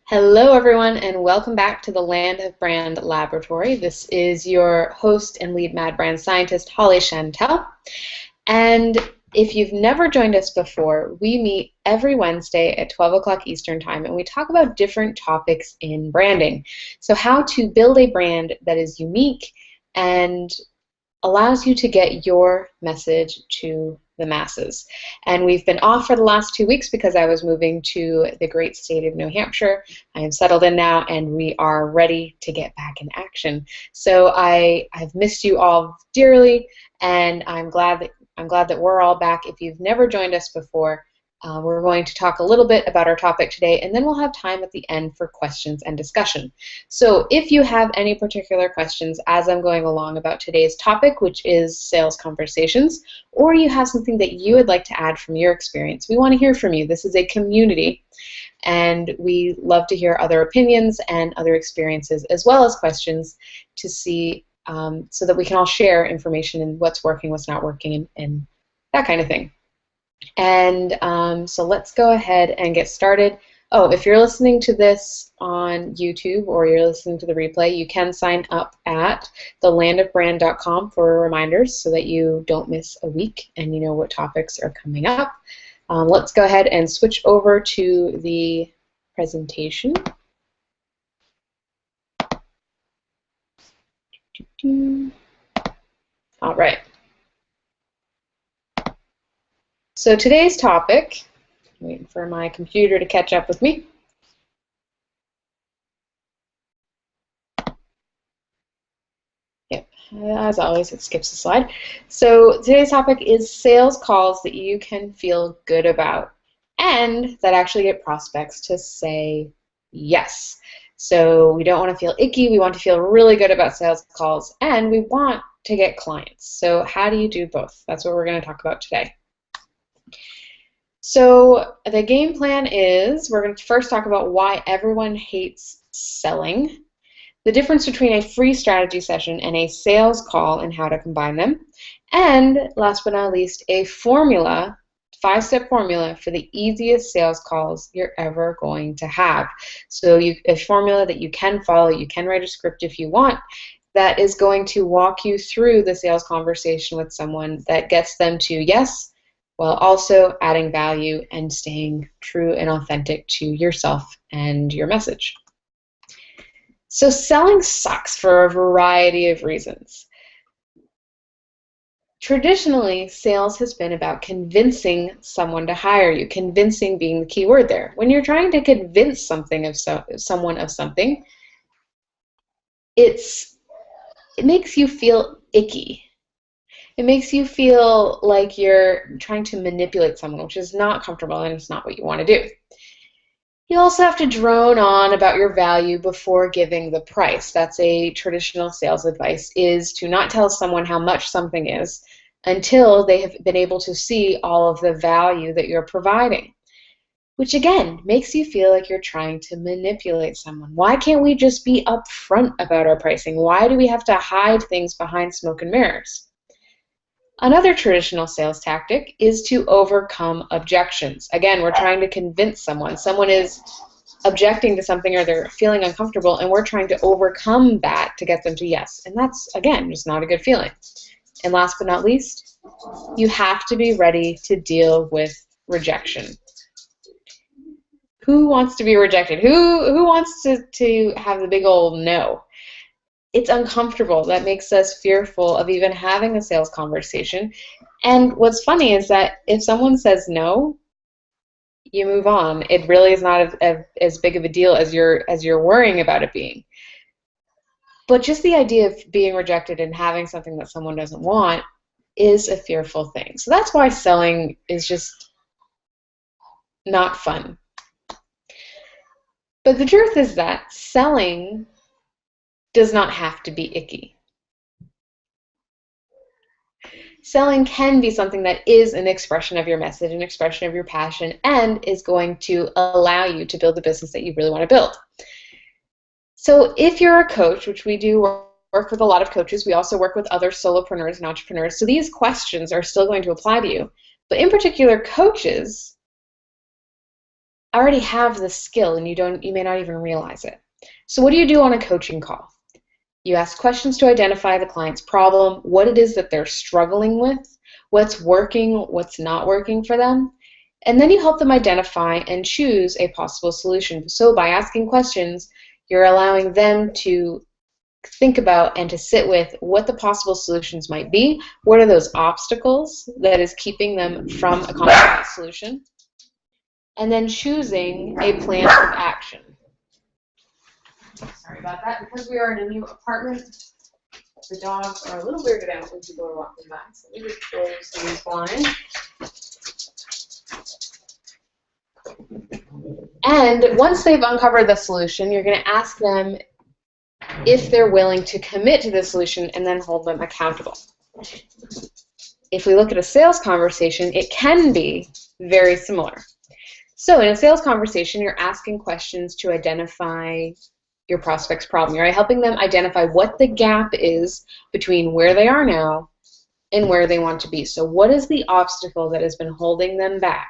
Hello, everyone, and welcome back to the Land of Brand Laboratory. This is your host and lead Mad Brand Scientist, Holly Chantal. And if you've never joined us before, we meet every Wednesday at 12 o'clock Eastern Time, and we talk about different topics in branding. So how to build a brand that is unique and allows you to get your message to the masses. And we've been off for the last 2 weeks because I was moving to the great state of New Hampshire. I am settled in now and we are ready to get back in action. So I've missed you all dearly, and I'm glad that we're all back. If you've never joined us before, we're going to talk a little bit about our topic today, and then we'll have time at the end for questions and discussion. So if you have any particular questions as I'm going along about today's topic, which is sales conversations, or you have something that you would like to add from your experience, we want to hear from you. This is a community, and we love to hear other opinions and other experiences, as well as questions to see so that we can all share information and what's working, what's not working, and that kind of thing. And so let's go ahead and get started. Oh, if you're listening to this on YouTube or you're listening to the replay, you can sign up at thelandofbrand.com for reminders so that you don't miss a week and you know what topics are coming up. Let's go ahead and switch over to the presentation. All right. So today's topic, waiting for my computer to catch up with me. Yep, as always, it skips a slide. So today's topic is sales calls that you can feel good about and that actually get prospects to say yes. So we don't want to feel icky, we want to feel really good about sales calls, and we want to get clients. So how do you do both? That's what we're going to talk about today. So the game plan is we're going to first talk about why everyone hates selling, the difference between a free strategy session and a sales call and how to combine them, and last but not least, a formula, 5-step formula for the easiest sales calls you're ever going to have. So a formula that you can follow, you can write a script if you want, that is going to walk you through the sales conversation with someone that gets them to yes, while also adding value and staying true and authentic to yourself and your message. So selling sucks for a variety of reasons. Traditionally, sales has been about convincing someone to hire you, convincing being the key word there. When you're trying to convince someone of something, it makes you feel icky. It makes you feel like you're trying to manipulate someone, which is not comfortable and it's not what you want to do. You also have to drone on about your value before giving the price. That's a traditional sales advice, is to not tell someone how much something is until they have been able to see all of the value that you're providing, which again makes you feel like you're trying to manipulate someone. Why can't we just be upfront about our pricing? Why do we have to hide things behind smoke and mirrors? Another traditional sales tactic is to overcome objections. Again, we're trying to convince someone. Someone is objecting to something or they're feeling uncomfortable, and we're trying to overcome that to get them to yes. And that's, again, just not a good feeling. And last but not least, you have to be ready to deal with rejection. Who wants to be rejected? Who wants to have the big old no? It's uncomfortable. That makes us fearful of even having a sales conversation. And what's funny is that if someone says no, you move on. It really is not as big of a deal as you're worrying about it being. But just the idea of being rejected and having something that someone doesn't want is a fearful thing. So that's why selling is just not fun. But the truth is that selling does not have to be icky. Selling can be something that is an expression of your message, an expression of your passion, and is going to allow you to build the business that you really want to build. So if you're a coach, which we do work with a lot of coaches, we also work with other solopreneurs and entrepreneurs, so these questions are still going to apply to you. But in particular, coaches, already have the skill and you may not even realize it. So what do you do on a coaching call? You ask questions to identify the client's problem, what it is that they're struggling with, what's working, what's not working for them, and then you help them identify and choose a possible solution. So by asking questions, you're allowing them to think about and to sit with what the possible solutions might be, what are those obstacles that is keeping them from accomplishing that solution, and then choosing a plan of action. Sorry about that. Because we are in a new apartment, the dogs are a little weirded out when people are walking by. So we just close these blinds. And once they've uncovered the solution, you're going to ask them if they're willing to commit to the solution and then hold them accountable. If we look at a sales conversation, it can be very similar. So in a sales conversation, you're asking questions to identify your prospect's problem. You're helping them identify what the gap is between where they are now and where they want to be. So what is the obstacle that has been holding them back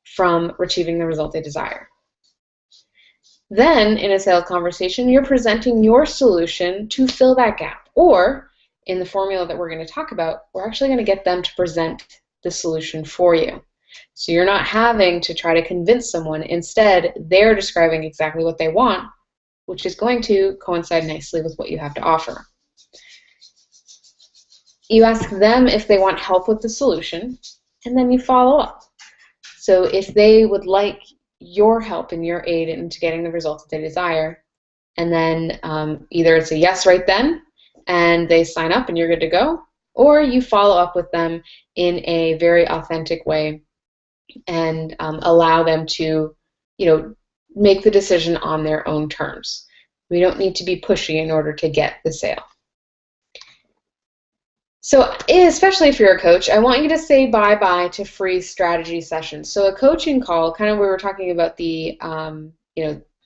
from achieving the result they desire? Then, in a sales conversation, you're presenting your solution to fill that gap. Or, in the formula that we're going to talk about, we're actually going to get them to present the solution for you. So you're not having to try to convince someone. Instead, they're describing exactly what they want, which is going to coincide nicely with what you have to offer. You ask them if they want help with the solution, and then you follow up. So if they would like your help and your aid into getting the results that they desire, and then either it's a yes right then, and they sign up and you're good to go, or you follow up with them in a very authentic way and allow them to, make the decision on their own terms. We don't need to be pushy in order to get the sale. So especially if you're a coach, I want you to say bye-bye to free strategy sessions. So a coaching call, kind of we were talking about the,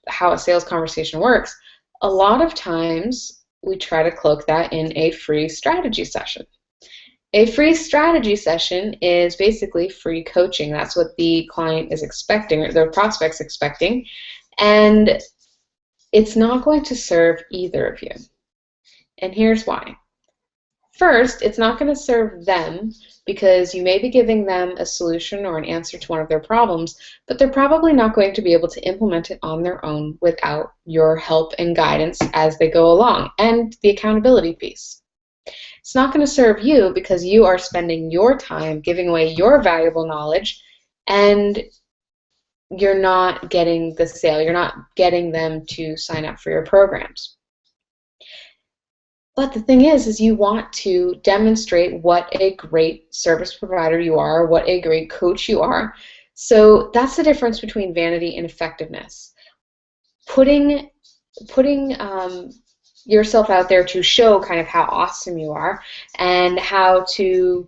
how a sales conversation works. A lot of times we try to cloak that in a free strategy session. A free strategy session is basically free coaching. That's what the client is expecting, or their prospect's expecting, and it's not going to serve either of you. And here's why. First, it's not going to serve them because you may be giving them a solution or an answer to one of their problems, but they're probably not going to be able to implement it on their own without your help and guidance as they go along, and the accountability piece. It's not going to serve you because you are spending your time giving away your valuable knowledge, and you're not getting the sale. You're not getting them to sign up for your programs. But the thing is you want to demonstrate what a great service provider you are, what a great coach you are. So that's the difference between vanity and effectiveness. Putting yourself out there to show kind of how awesome you are and how you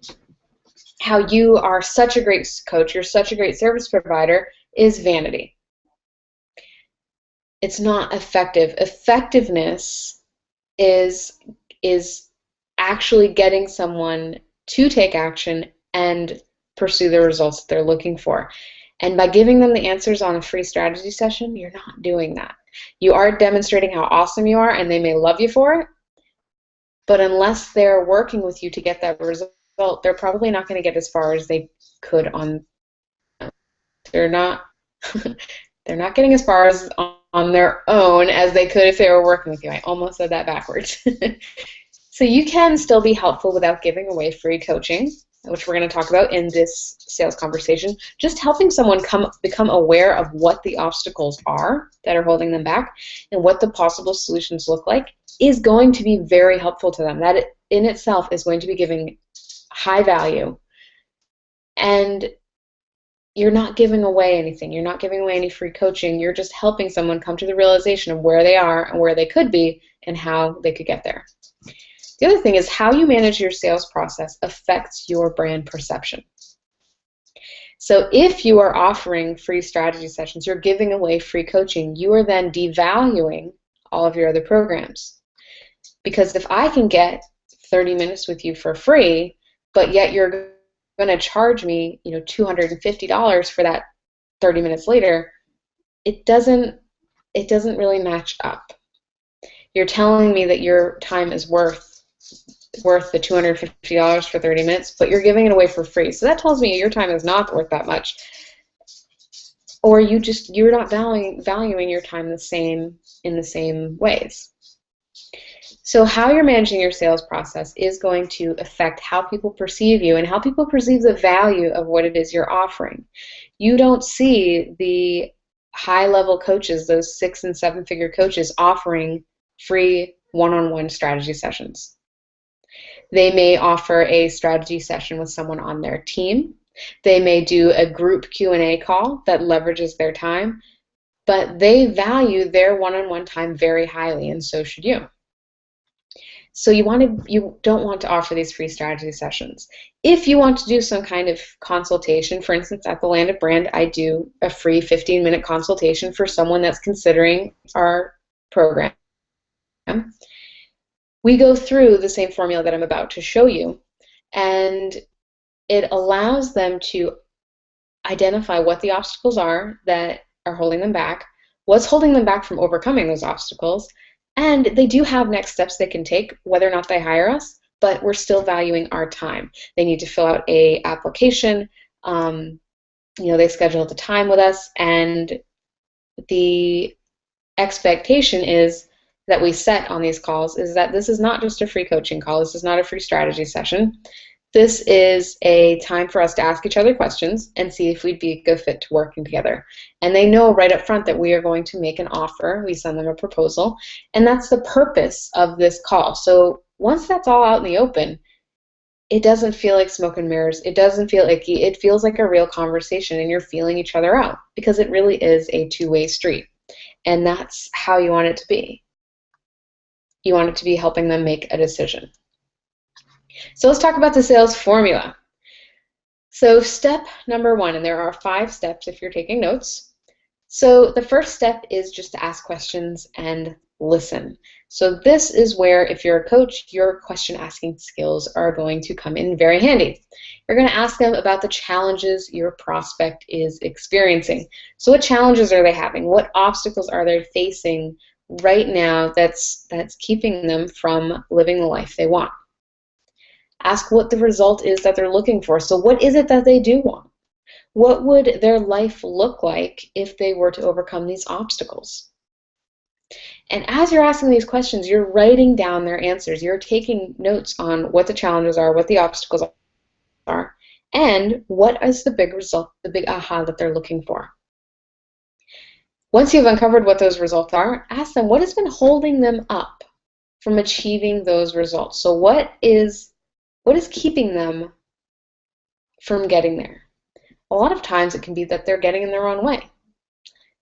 are such a great coach, you're such a great service provider, is vanity. It's not effective. Effectiveness is actually getting someone to take action and pursue the results that they're looking for. And by giving them the answers on a free strategy session, you're not doing that. You are demonstrating how awesome you are, and they may love you for it, but unless they're working with you to get that result, they're probably not going to get as far as they could on. They're not getting as far as on their own as they could if they were working with you. I almost said that backwards. So you can still be helpful without giving away free coaching, which we're going to talk about in this sales conversation. Just helping someone become aware of what the obstacles are that are holding them back and what the possible solutions look like is going to be very helpful to them. That in itself is going to be giving high value. And you're not giving away anything. You're not giving away any free coaching. You're just helping someone come to the realization of where they are and where they could be and how they could get there. The other thing is how you manage your sales process affects your brand perception. So if you are offering free strategy sessions, you're giving away free coaching, you are then devaluing all of your other programs. Because if I can get 30 minutes with you for free, but yet you're going to charge me, $250 for that 30 minutes later, it doesn't really match up. You're telling me that your time is worth the $250 for 30 minutes, but you're giving it away for free. So that tells me your time is not worth that much. Or you're not valuing your time in the same ways. So how you're managing your sales process is going to affect how people perceive you and how people perceive the value of what it is you're offering. You don't see the high-level coaches, those 6- and 7-figure coaches, offering free one-on-one strategy sessions. They may offer a strategy session with someone on their team. They may do a group Q&A call that leverages their time, but they value their one-on-one time very highly, and so should you. So you don't want to offer these free strategy sessions. If you want to do some kind of consultation, for instance, at the Land of Brand, I do a free 15-minute consultation for someone that's considering our program. We go through the same formula that I'm about to show you, and it allows them to identify what the obstacles are that are holding them back, what's holding them back from overcoming those obstacles, and they do have next steps they can take, whether or not they hire us, but we're still valuing our time. They need to fill out a application, they schedule the time with us, and the expectation is that we set on these calls is that this is not just a free coaching call, this is not a free strategy session. This is a time for us to ask each other questions and see if we'd be a good fit to working together. And they know right up front that we are going to make an offer. We send them a proposal, and that's the purpose of this call. So once that's all out in the open, it doesn't feel like smoke and mirrors. It doesn't feel icky. It feels like a real conversation, and you're feeling each other out because it really is a two-way street. And that's how you want it to be. You want it to be helping them make a decision. So let's talk about the sales formula. So step number 1, and there are 5 steps if you're taking notes. So the first step is just to ask questions and listen. So this is where, if you're a coach, your question asking skills are going to come in very handy. You're going to ask them about the challenges your prospect is experiencing. So what challenges are they having? What obstacles are they facing right now that's keeping them from living the life they want? Ask what the result is that they're looking for. So what is it that they do want? What would their life look like if they were to overcome these obstacles? And as you're asking these questions, you're writing down their answers. You're taking notes on what the challenges are, what the obstacles are, and what is the big result, the big aha that they're looking for. Once you've uncovered what those results are, ask them what has been holding them up from achieving those results. So what is keeping them from getting there? A lot of times it can be that they're getting in their own way,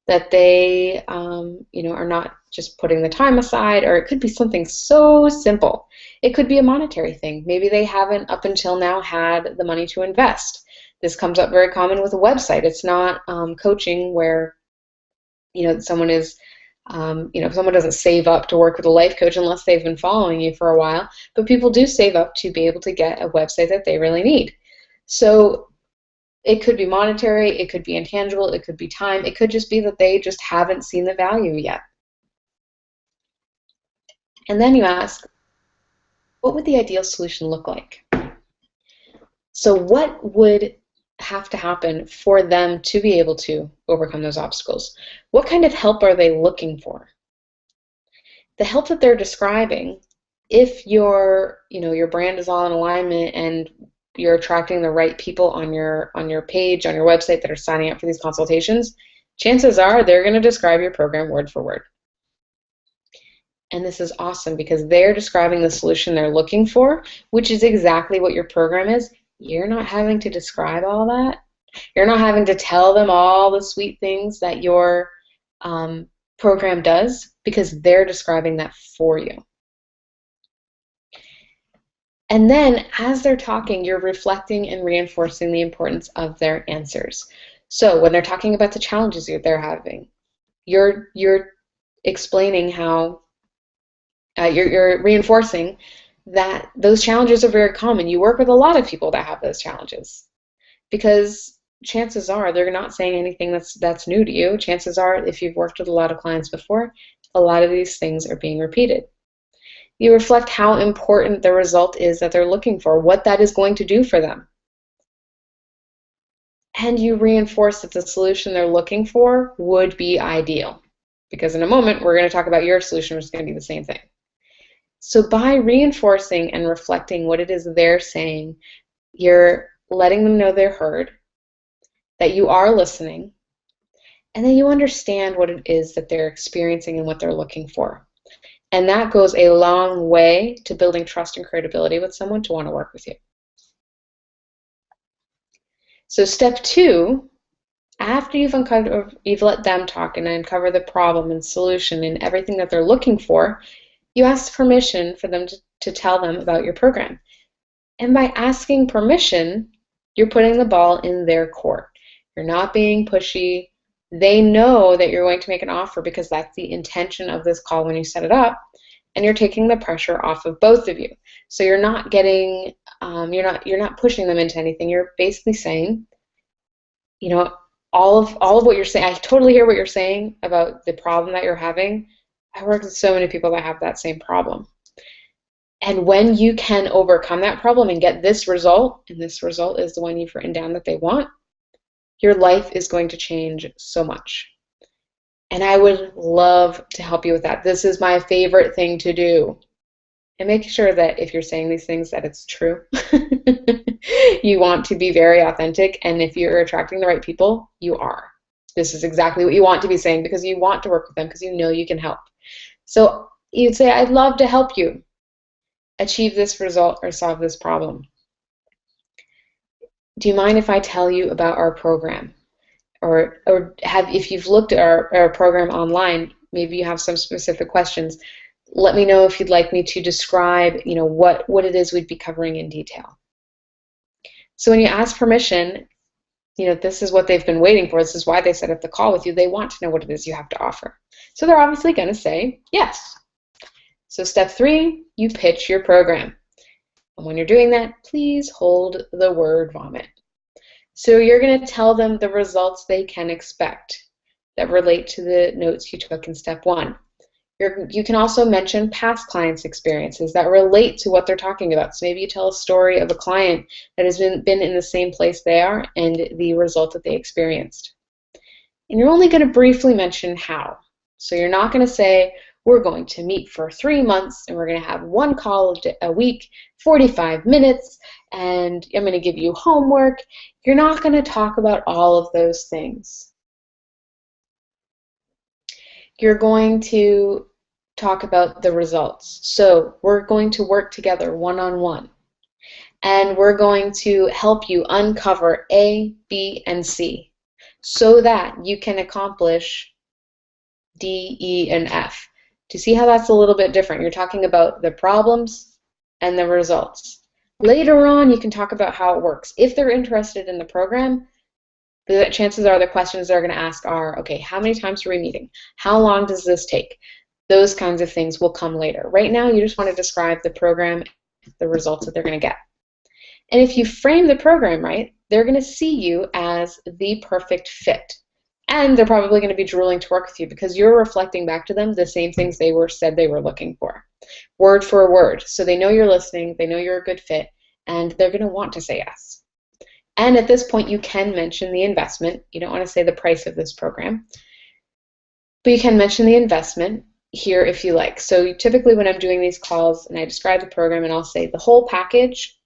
that they are not just putting the time aside, or it could be something so simple. It could be a monetary thing. Maybe they haven't up until now had the money to invest. This comes up very common with a website. It's not coaching where someone is if someone doesn't save up to work with a life coach unless they've been following you for a while, but people do save up to be able to get a website that they really need. So it could be monetary, it could be intangible, it could be time, it could just be that they just haven't seen the value yet. And then you ask, what would the ideal solution look like? So what would have to happen for them to be able to overcome those obstacles? What kind of help are they looking for? The help that they're describing, if your brand is all in alignment and you're attracting the right people on your page, on your website that are signing up for these consultations, chances are they're going to describe your program word for word. And this is awesome because they're describing the solution they're looking for, which is exactly what your program is. You're not having to describe all that. You're not having to tell them all the sweet things that your program does, because they're describing that for you. And then as they're talking, you're reflecting and reinforcing the importance of their answers. So when they're talking about the challenges they're having, you're explaining how you're reinforcing that those challenges are very common. You work with a lot of people that have those challenges because chances are they're not saying anything that's new to you. Chances are, if you've worked with a lot of clients before, a lot of these things are being repeated. You reflect how important the result is that they're looking for, what that is going to do for them. And you reinforce that the solution they're looking for would be ideal. Because in a moment, we're going to talk about your solution, which is going to be the same thing. So by reinforcing and reflecting what it is they're saying, you're letting them know they're heard, that you are listening, and that you understand what it is that they're experiencing and what they're looking for. And that goes a long way to building trust and credibility with someone to want to work with you. So step 2, after you've let them talk and uncover the problem and solution and everything that they're looking for, you ask permission for them to tell them about your program. And by asking permission, you're putting the ball in their court. You're not being pushy. They know that you're going to make an offer because that's the intention of this call when you set it up, and you're taking the pressure off of both of you. So you're not getting, you're not pushing them into anything. You're basically saying, all of what you're saying. I totally hear what you're saying about the problem that you're having. I work with so many people that have that same problem. And when you can overcome that problem and get this result, and this result is the one you've written down that they want, your life is going to change so much. And I would love to help you with that. This is my favorite thing to do. And make sure that if you're saying these things that it's true. You want to be very authentic, and if you're attracting the right people, you are. This is exactly what you want to be saying because you want to work with them because you know you can help. So you'd say, I'd love to help you achieve this result or solve this problem. Do you mind if I tell you about our program? Or if you've looked at our program online, maybe you have some specific questions. Let me know if you'd like me to describe, what it is we'd be covering in detail. So when you ask permission, this is what they've been waiting for. This is why they set up the call with you. They want to know what it is you have to offer. So they're obviously going to say yes. So step 3, you pitch your program. And when you're doing that, please hold the word vomit. So you're going to tell them the results they can expect that relate to the notes you took in step 1. You can also mention past clients' experiences that relate to what they're talking about. So maybe you tell a story of a client that has been in the same place they are and the result that they experienced. And you're only going to briefly mention how. So you're not going to say, we're going to meet for 3 months and we're going to have 1 call a week, 45 minutes, and I'm going to give you homework. You're not going to talk about all of those things. You're going to talk about the results. So we're going to work together one-on-one, and we're going to help you uncover A, B, and C so that you can accomplish D, E, and F. To see how that's a little bit different, you're talking about the problems and the results. Later on, you can talk about how it works. If they're interested in the program, the chances are the questions they're going to ask are, okay, how many times are we meeting? How long does this take? Those kinds of things will come later. Right now, you just want to describe the program, the results that they're going to get. And if you frame the program right, they're going to see you as the perfect fit. And they're probably going to be drooling to work with you because you're reflecting back to them the same things they said they were looking for, word for word. So they know you're listening, they know you're a good fit, and they're going to want to say yes. And at this point, you can mention the investment. You don't want to say the price of this program, but you can mention the investment here if you like. So typically when I'm doing these calls and I describe the program, and I'll say the whole package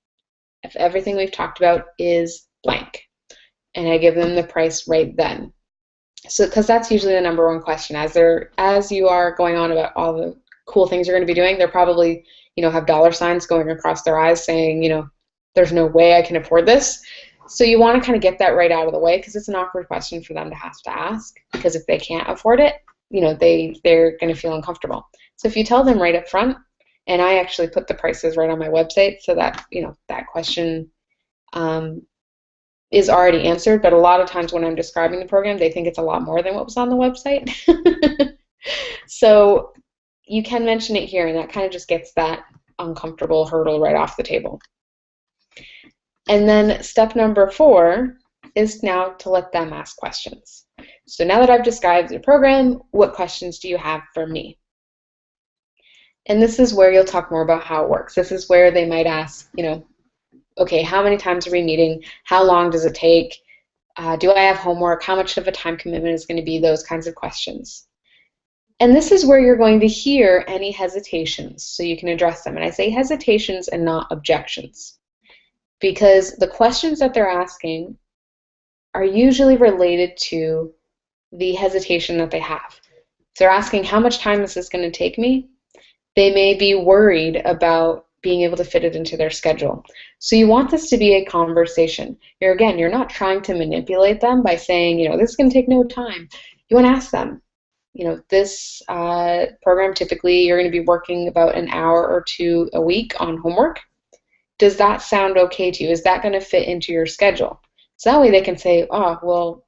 of everything we've talked about is blank, and I give them the price right then. So because that's usually the number 1 question as you are going on about all the cool things you're going to be doing, they're probably have dollar signs going across their eyes saying there's no way I can afford this. So you want to kind of get that right out of the way because it's an awkward question for them to have to ask, because if they can't afford it, they're going to feel uncomfortable. So if you tell them right up front, and I actually put the prices right on my website so that that question is already answered, but a lot of times when I'm describing the program, they think it's a lot more than what was on the website. So you can mention it here, and that kind of just gets that uncomfortable hurdle right off the table. And then step number 4 is now to let them ask questions. So now that I've described the program, what questions do you have for me? And this is where you'll talk more about how it works. This is where they might ask, okay, how many times are we meeting? How long does it take? Do I have homework? How much of a time commitment is going to be? Those kinds of questions. And this is where you're going to hear any hesitations, so you can address them. And I say hesitations and not objections, because the questions that they're asking are usually related to the hesitation that they have. If they're asking how much time is this going to take me, they may be worried about being able to fit it into their schedule. So you want this to be a conversation. You're not trying to manipulate them by saying, this is going to take no time. You want to ask them, this program, typically you're going to be working about an hour or two a week on homework. Does that sound okay to you? Is that going to fit into your schedule? So that way they can say, oh, well,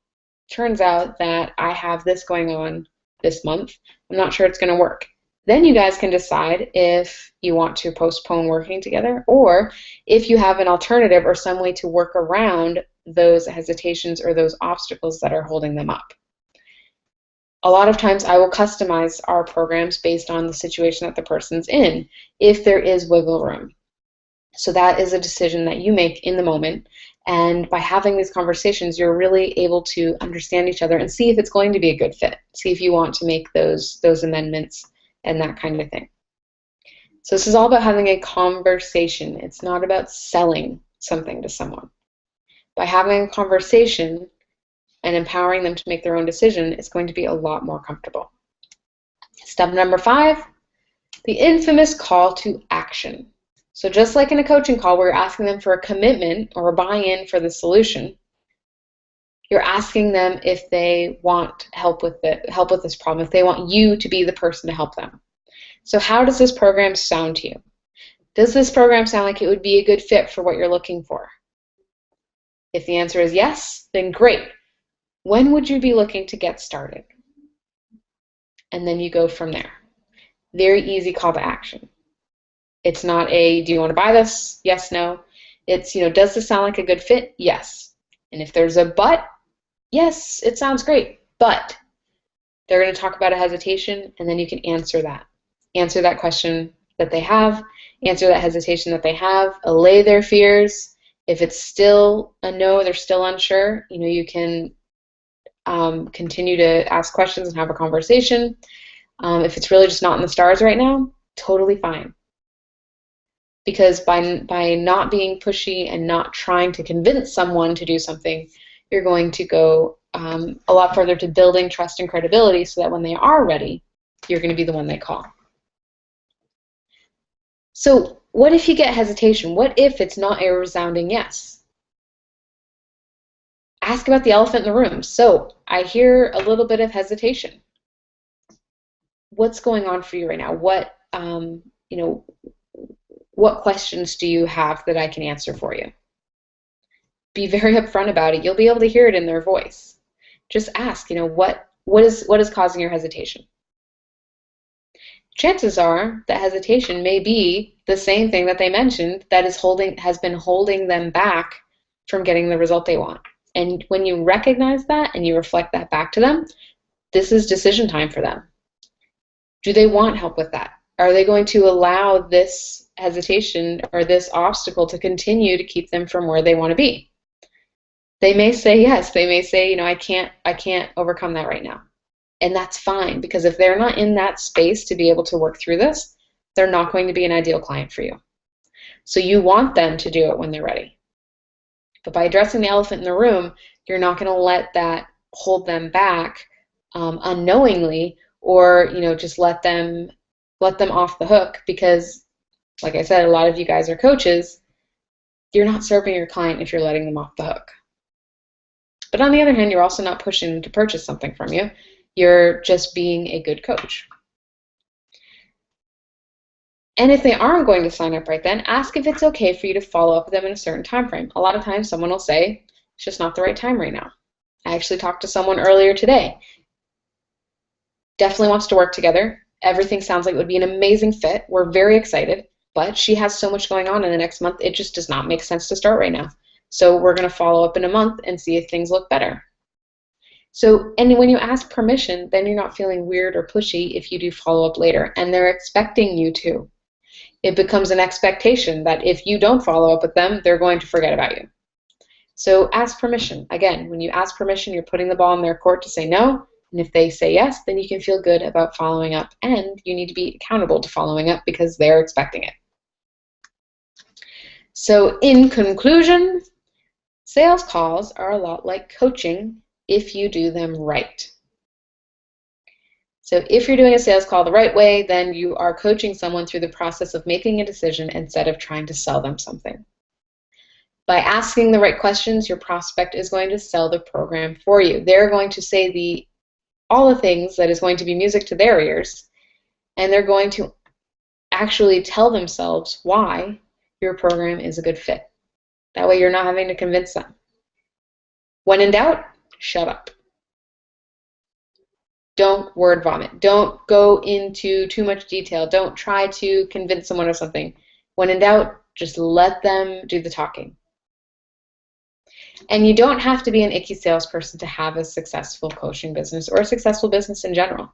turns out that I have this going on this month. I'm not sure it's going to work. Then you guys can decide if you want to postpone working together, or if you have an alternative or some way to work around those hesitations or those obstacles that are holding them up. A lot of times I will customize our programs based on the situation that the person's in, if there is wiggle room. So that is a decision that you make in the moment, and by having these conversations, you're really able to understand each other and see if it's going to be a good fit, see if you want to make those amendments and that kind of thing. So this is all about having a conversation. It's not about selling something to someone. By having a conversation and empowering them to make their own decision, it's going to be a lot more comfortable. Step number 5, the infamous call to action. So just like in a coaching call where you're asking them for a commitment or a buy-in for the solution, you're asking them if they want help with this problem, if they want you to be the person to help them. So how does this program sound to you? Does this program sound like it would be a good fit for what you're looking for? If the answer is yes, then great. When would you be looking to get started? And then you go from there. Very easy call to action. It's not a, do you want to buy this? Yes, no. It's, does this sound like a good fit? Yes. And if there's a but, yes, it sounds great, but they're going to talk about a hesitation, and then you can answer that. Answer that question that they have, answer that hesitation that they have, allay their fears. If it's still a no, they're still unsure, you can continue to ask questions and have a conversation. If it's really just not in the stars right now, totally fine. Because by not being pushy and not trying to convince someone to do something, you're going to go a lot further to building trust and credibility, so that when they are ready, you're going to be the one they call. So what if you get hesitation? What if it's not a resounding yes? Ask about the elephant in the room. So I hear a little bit of hesitation. What's going on for you right now? What questions do you have that I can answer for you? Be very upfront about it. You'll be able to hear it in their voice. Just ask, what is causing your hesitation? Chances are that hesitation may be the same thing that they mentioned that has been holding them back from getting the result they want. And when you recognize that and you reflect that back to them, this is decision time for them. Do they want help with that? Are they going to allow this hesitation or this obstacle to continue to keep them from where they want to be? They may say yes. They may say, I can't overcome that right now. And that's fine, because if they're not in that space to be able to work through this, they're not going to be an ideal client for you. So you want them to do it when they're ready. But by addressing the elephant in the room, you're not going to let that hold them back unknowingly, or just let them off the hook, because, like I said, a lot of you guys are coaches. You're not serving your client if you're letting them off the hook. But on the other hand, you're also not pushing them to purchase something from you. You're just being a good coach. And if they aren't going to sign up right then, ask if it's okay for you to follow up with them in a certain time frame. A lot of times someone will say, it's just not the right time right now. I actually talked to someone earlier today. Definitely wants to work together. Everything sounds like it would be an amazing fit. We're very excited, but she has so much going on in the next month, it just does not make sense to start right now. So we're going to follow up in a month and see if things look better. So, and when you ask permission, then you're not feeling weird or pushy if you do follow up later, and they're expecting you to. It becomes an expectation that if you don't follow up with them, they're going to forget about you. So ask permission. Again, when you ask permission, you're putting the ball in their court to say no, and if they say yes, then you can feel good about following up, and you need to be accountable to following up because they're expecting it. So in conclusion, sales calls are a lot like coaching if you do them right. So if you're doing a sales call the right way, then you are coaching someone through the process of making a decision instead of trying to sell them something. By asking the right questions, your prospect is going to sell the program for you. They're going to say all the things that is going to be music to their ears, and they're going to actually tell themselves why your program is a good fit. That way you're not having to convince them. When in doubt, shut up. Don't word vomit. Don't go into too much detail. Don't try to convince someone of something. When in doubt, just let them do the talking. And you don't have to be an icky salesperson to have a successful coaching business or a successful business in general.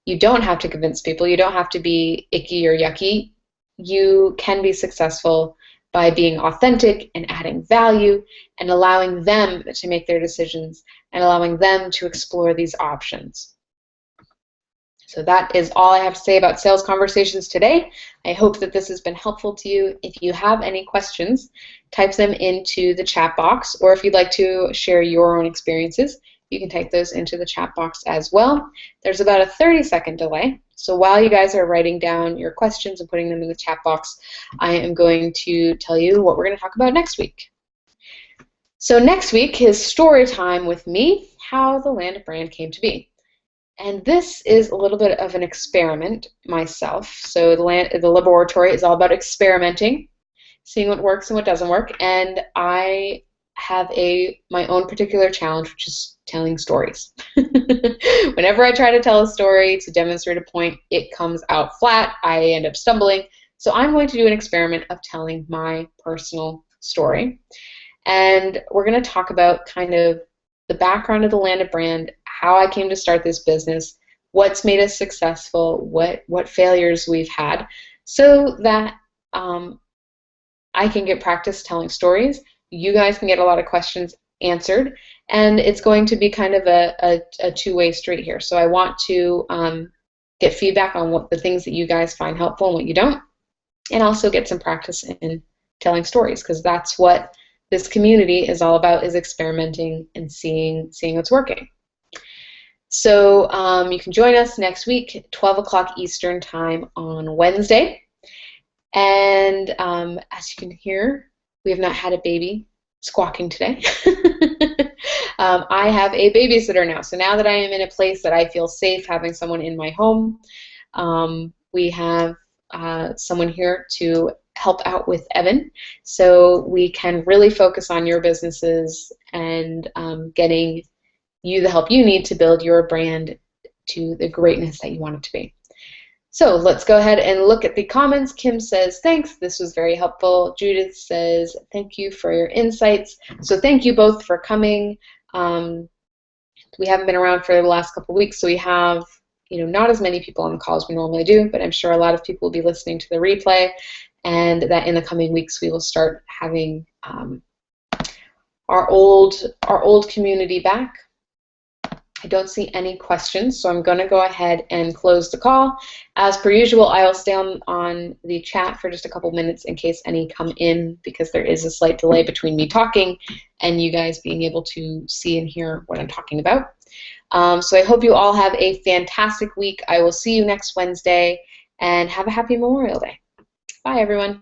You don't have to convince people. You don't have to be icky or yucky. You can be successful by being authentic and adding value and allowing them to make their decisions and allowing them to explore these options. So that is all I have to say about sales conversations today. I hope that this has been helpful to you. If you have any questions, type them into the chat box, or if you'd like to share your own experiences, you can type those into the chat box as well. There's about a 30-second delay. So while you guys are writing down your questions and putting them in the chat box, I am going to tell you what we're going to talk about next week. So next week is story time with me, how the Land of Brand came to be. And this is a little bit of an experiment myself. So the LOBoratory is all about experimenting, seeing what works and what doesn't work. And I have my own particular challenge, which is telling stories. Whenever I try to tell a story to demonstrate a point, it comes out flat. I end up stumbling. So I'm going to do an experiment of telling my personal story. And we're going to talk about kind of the background of the Land of Brand, how I came to start this business, what's made us successful, what failures we've had, so that I can get practice telling stories. You guys can get a lot of questions answered, and it's going to be kind of a two-way street here. So I want to get feedback on what the things that you guys find helpful and what you don't, and also get some practice in telling stories, because that's what this community is all about, is experimenting and seeing what's working. So you can join us next week at 12 o'clock Eastern Time on Wednesday. And as you can hear, we have not had a baby squawking today. I have a babysitter now. So now that I am in a place that I feel safe having someone in my home, we have someone here to help out with Evan, so we can really focus on your businesses and getting you the help you need to build your brand to the greatness that you want it to be. So let's go ahead and look at the comments. Kim says, thanks, this was very helpful. Judith says, thank you for your insights. So thank you both for coming. We haven't been around for the last couple of weeks, so we have not as many people on the call as we normally do, but I'm sure a lot of people will be listening to the replay, and that in the coming weeks we will start having our old community back. I don't see any questions, so I'm going to go ahead and close the call. As per usual, I will stay on the chat for just a couple minutes in case any come in, because there is a slight delay between me talking and you guys being able to see and hear what I'm talking about. So I hope you all have a fantastic week. I will see you next Wednesday, and have a happy Memorial Day. Bye, everyone.